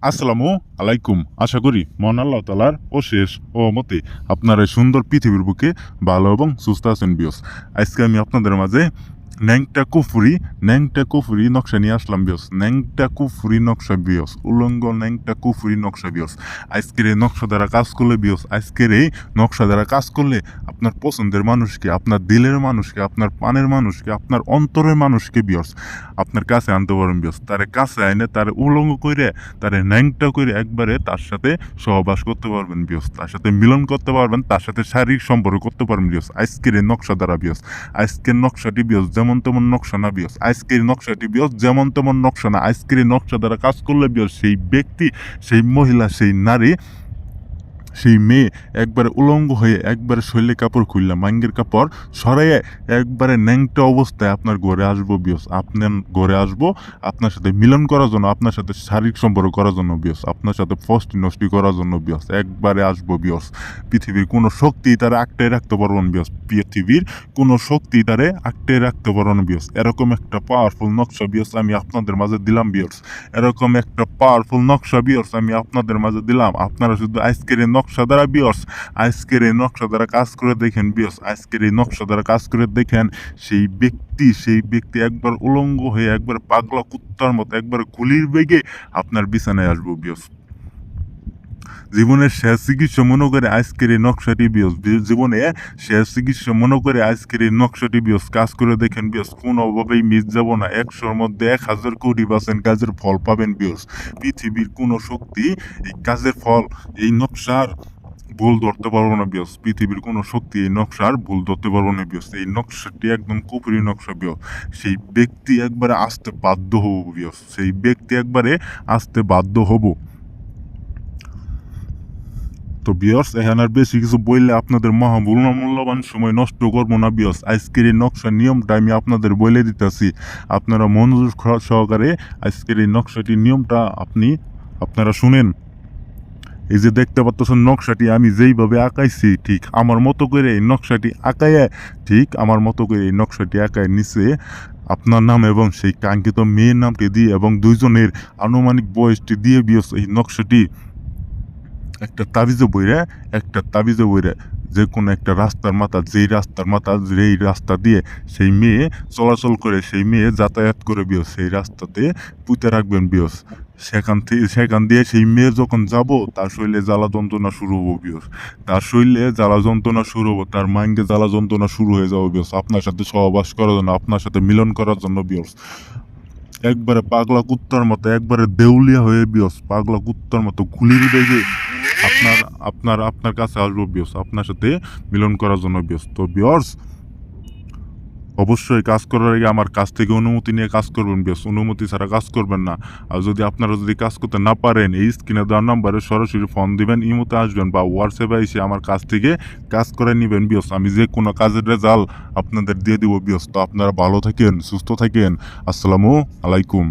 আসসালামু আলাইকুম। আশা করি মহান আল্লাহ তাআলার অশেষ রহমতে আপনারা এই সুন্দর পৃথিবীর বুকে ভালো এবং সুস্থ আছেন বিয়স। আজকে আমি আপনাদের মাঝে ন্যাংটা কুফুরি নকশা নিয়ে আসলাম বিয়স। ন্যাংটা কুফুরি নকশা বিয়স, উলঙ্গ ন্যাংটা কুফুরি নকশা বিয়স। আজকের এই নকশা দ্বারা কাজ করলে বিয়স, আজকের এই নকশা দ্বারা কাজ করলে আপনার পছন্দের মানুষকে, আপনার দিলের মানুষকে, আপনার পানের মানুষকে, আপনার অন্তরের মানুষকে বিয়স আপনার কাছে আনতে পারেন বিয়স। তারে কাছে আইনে তারে উলঙ্গ করে, তারে ন্যাংটা করে একবারে তার সাথে সহবাস করতে পারবেন বিয়স, তার সাথে মিলন করতে পারবেন, তার সাথে শারীরিক সম্পর্ক করতে পারবেন বিয়স আজকের এই নকশা দ্বারা বিয়স। আজকের নকশাটি বিয়স যেমন তেমন নকশা না বিয়স। আজকের নকশাটি বিয়স যেমন তেমন নকশা না। আজকের এই নকশা দ্বারা কাজ করলে বিয়স সেই ব্যক্তি, সেই মহিলা, সেই নারী, সেই মেয়ে একবারে উলঙ্গ হয়ে একবারে শৈলে কাপড় খুললাম মাঙ্গের কাপড় সরাইয়ে একবারে ন্যাংটা অবস্থায় আপনার ঘরে আসবো বিয়স। আপনার ঘরে আসবো আপনার সাথে মিলন করার জন্য, আপনার সাথে শারীরিক সম্পর্ক করার জন্য বিয়স, আপনার সাথে ফষ্টি নষ্টি করার জন্য বিয়স একবারে আসবো বিয়স। পৃথিবীর কোনো শক্তি তারা আটকে রাখতে পারবেন বিয়স। পৃথিবীর কোনো শক্তি তারে আটকে রাখতে পারবেন বিয়স। এরকম একটা পাওয়ারফুল নকশা বিয়স আমি আপনাদের মাঝে দিলাম বিয়স। এরকম একটা পাওয়ারফুল নকশা বিয়স আমি আপনাদের মাঝে দিলাম। আপনারা শুধু আজকের নকশা দ্বারা বিয়স, আজকের এই নকশা দ্বারা কাজ করে দেখেন বিয়স। আজকের এই নকশা দ্বারা কাজ করে দেখেন সেই ব্যক্তি একবার উলঙ্গ হয়ে একবার পাগলা কুত্তার মতো একবার গুলির বেগে আপনার বিছানায় আসবো বিয়স। জীবনের শেষ চিকিৎসা মনে করে আজকের এই নকশাটি বিয়স। জীবনে শেষ চিকিৎসা মনে করে আজকের এই নকশাটি বিয়স কাজ করে দেখেন বিয়স। কোনোভাবেই মিস যাব না। 100-র মধ্যে 1000% কাজের ফল পাবেন বিয়স। পৃথিবীর কোনো শক্তি এই কাজের ফল, এই নকশার ভুল ধরতে পারবো না বিয়স। পৃথিবীর কোনো শক্তি এই নকশার ভুল ধরতে পারবো না বিয়স। এই নকশাটি একদম কুপুরি নকশা বিয়স। সেই ব্যক্তি একবারে আসতে বাধ্য হব বিয়স। সেই ব্যক্তি একবারে আসতে বাধ্য হব। তো বিয়স এখন আর বেশি কিছু বললে আপনাদের মূল্যবান সময় নষ্ট করবো না বিয়স। আজকের এই নকশার নিয়মটা আমি আপনাদের বলে দিতেছি, আপনারা মনোযোগ সহকারে আজকের এই নকশাটির নিয়মটা আপনারা শুনেন। এই যে দেখতে পাচ্ছেন নকশাটি আমি যেইভাবে আঁকাইছি, ঠিক আমার মতো করে এই নকশাটি আঁকায়, ঠিক আমার মতো করে এই নকশাটি আঁকায় নিচে আপনার নাম এবং সেই কাঙ্ক্ষিত মেয়ের নামটি দিয়ে এবং দুইজনের আনুমানিক বয়সটি দিয়ে বিয়স এই নকশাটি একটা তাবিজে বইরে যে কোনো একটা রাস্তার মাথা, যেই রাস্তা দিয়ে সেই মেয়ে চলাচল করে, সেই মেয়ে যাতায়াত করে বিয়স, সেই রাস্তাতে পুঁতে রাখবেন বিয়স। সেখান দিয়ে সেই মেয়ে যখন যাব তার শরীরে জ্বালা যন্ত্রণা শুরু হবো বিয়স। তার শরীরে জ্বালা যন্ত্রণা শুরু হবো, তার মাইন্ডে জ্বালা যন্ত্রণা শুরু হয়ে যাবো বিয়স আপনার সাথে সহবাস করার জন্য, আপনার সাথে মিলন করার জন্য বিয়স। একবারে পাগলা কুত্তার মতো একবারে দেউলিয়া হয়ে বিয়স, পাগলা কুত্তার মতো গুলির বেগে আপনার আপনার আপনার কাছে আসবো বিয়স, আপনার সাথে মিলন করার জন্য বিয়স। তো বিয়স অবশ্যই কাজ করার আগে আমার কাছ থেকে অনুমতি নিয়ে কাজ করবেন বিয়স। অনুমতি ছাড়া কাজ করবেন না। আর আপনারা যদি কাজ করতে না পারেন, এই স্ক্রিনে দেওয়ার নাম্বারে সরাসরি ফোন দিবেন, ইমোতে আসবেন বা হোয়াটসঅ্যাপে এসে আমার কাছ থেকে কাজ করে নেবেন বিয়স। আমি যে কোনো কাজের রেজাল্ট আপনাদের দিয়ে দিব বিয়স। তো আপনারা ভালো থাকেন, সুস্থ থাকেন। আসসালামু আলাইকুম।